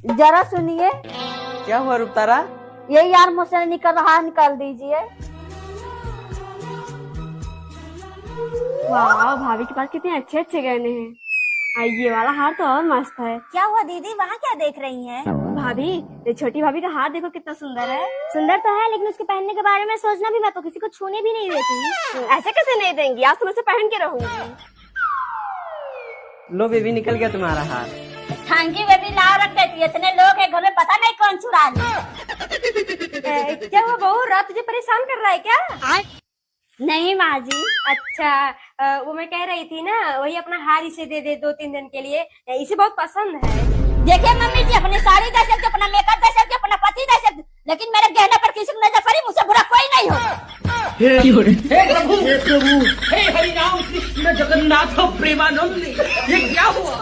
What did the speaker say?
जरा सुनिए। क्या हुआ रुपतारा? ये यार मुझसे निकल रहा, निकाल दीजिए। वाह, भाभी के पास कितने अच्छे अच्छे गहने हैं। ये वाला हार तो और मस्त है। क्या हुआ दीदी, वहाँ क्या देख रही हैं? भाभी, ये छोटी भाभी का हार देखो कितना सुंदर है। सुंदर तो है, लेकिन उसके पहनने के बारे में सोचना भी, मैं तो किसी को छूने भी नहीं देती। ऐसे कैसे नहीं देंगी? आज तो मैं इसे पहन के रहूंगी। लो बेबी, निकल गया तुम्हारा हार। थैंक यू बेबी, ला रख देती। इतने लोग हैं घर में, पता नहीं कौन चुरा ले। क्या हुआ बहू, रात तुझे परेशान कर रहा है क्या? नहीं माँ जी। अच्छा, वो मैं कह रही थी ना, वही अपना हार इसे दे दे 2-3 दिन के लिए, इसे बहुत पसंद है। देखिए मम्मी जी, अपनी साड़ी दे सकते, अपना मेकअप दे सकते, अपना पति दे सकते, लेकिन मेरे गहने पर किसी को नजर पड़ी, मुझसे बुरा कोई नहीं हो। हे प्रभु, हे हरि राम कृष्ण जगन्नाथ प्रेमानंद, ये क्या हुआ?